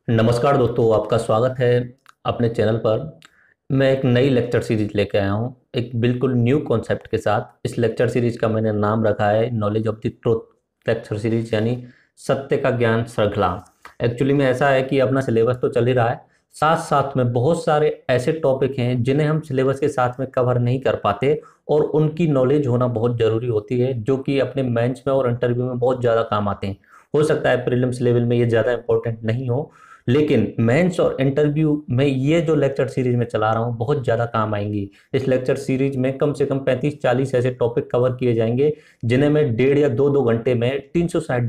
नमस्कार दोस्तों, आपका स्वागत है अपने चैनल पर। मैं एक नई लेक्चर सीरीज लेके आया हूँ, एक बिल्कुल न्यू कॉन्सेप्ट के साथ। इस लेक्चर सीरीज का मैंने नाम रखा है knowledge of the truth lecture series, यानी सत्य का ज्ञान श्रृंखला। एक्चुअली में ऐसा है कि अपना सिलेबस तो चल ही रहा है, साथ साथ में बहुत सारे ऐसे टॉपिक हैं जिन्हें हम सिलेबस के साथ में कवर नहीं कर पाते, और उनकी नॉलेज होना बहुत ज़रूरी होती है, जो कि अपने मेंस में और इंटरव्यू में बहुत ज़्यादा काम आते हैं। हो सकता है प्रीलिम्स लेवल में ये ज़्यादा इंपॉर्टेंट नहीं हो, लेकिन मेंस और इंटरव्यू में ये जो लेक्चर सीरीज में चला रहा हूँ बहुत ज़्यादा काम आएंगी। इस लेक्चर सीरीज में कम से कम 35-40 ऐसे टॉपिक कवर किए जाएंगे, जिन्हें मैं 1.5 या 2 घंटे में 360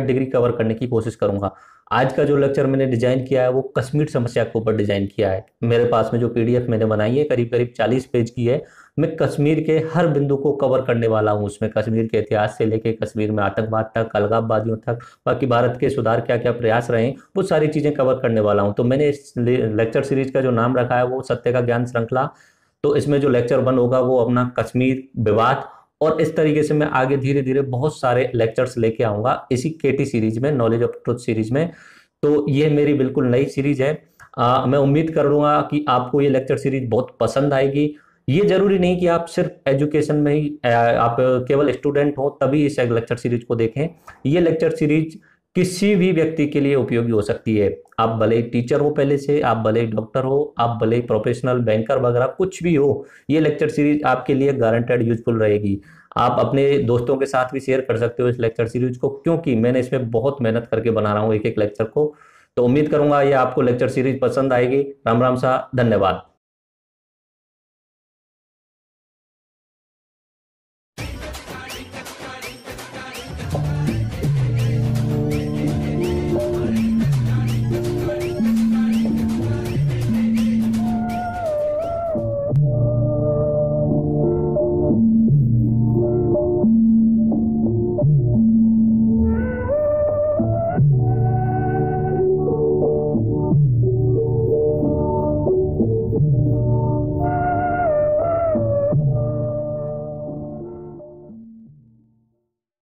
डिग्री कवर करने की कोशिश करूंगा। आज का जो लेक्चर मैंने डिजाइन किया है वो कश्मीर समस्या के ऊपर डिजाइन किया है। मेरे पास में जो पीडीएफ मैंने बनाई है करीब करीब 40 पेज की है। मैं कश्मीर के हर बिंदु को कवर करने वाला हूँ, उसमें कश्मीर के इतिहास से लेके कश्मीर में आतंकवाद तक, अलगाववादियों तक, बाकी भारत के सुधार क्या क्या प्रयास रहे, वो सारी चीजें कवर करने वाला हूँ। तो मैंने इस लेक्चर सीरीज का जो नाम रखा है वो सत्य का ज्ञान श्रृंखला। तो इसमें जो लेक्चर 1 होगा वो अपना कश्मीर विवाद, और इस तरीके से मैं आगे धीरे धीरे बहुत सारे लेक्चर्स लेके आऊंगा इसी केटी सीरीज में, नॉलेज ऑफ ट्रुथ सीरीज में। तो ये मेरी बिल्कुल नई सीरीज है। मैं उम्मीद करूंगा कि आपको ये लेक्चर सीरीज बहुत पसंद आएगी। ये जरूरी नहीं कि आप सिर्फ एजुकेशन में ही आप केवल स्टूडेंट हो तभी इस लेक्चर सीरीज को देखें। ये लेक्चर सीरीज किसी भी व्यक्ति के लिए उपयोगी हो सकती है। आप भले ही टीचर हो, पहले से आप भले ही डॉक्टर हो, आप भले ही प्रोफेशनल बैंकर वगैरह कुछ भी हो, ये लेक्चर सीरीज आपके लिए गारंटेड यूजफुल रहेगी। आप अपने दोस्तों के साथ भी शेयर कर सकते हो इस लेक्चर सीरीज को, क्योंकि मैंने इसमें बहुत मेहनत करके बना रहा हूँ एक एक लेक्चर को। तो उम्मीद करूंगा ये आपको लेक्चर सीरीज पसंद आएगी। राम राम सा, धन्यवाद।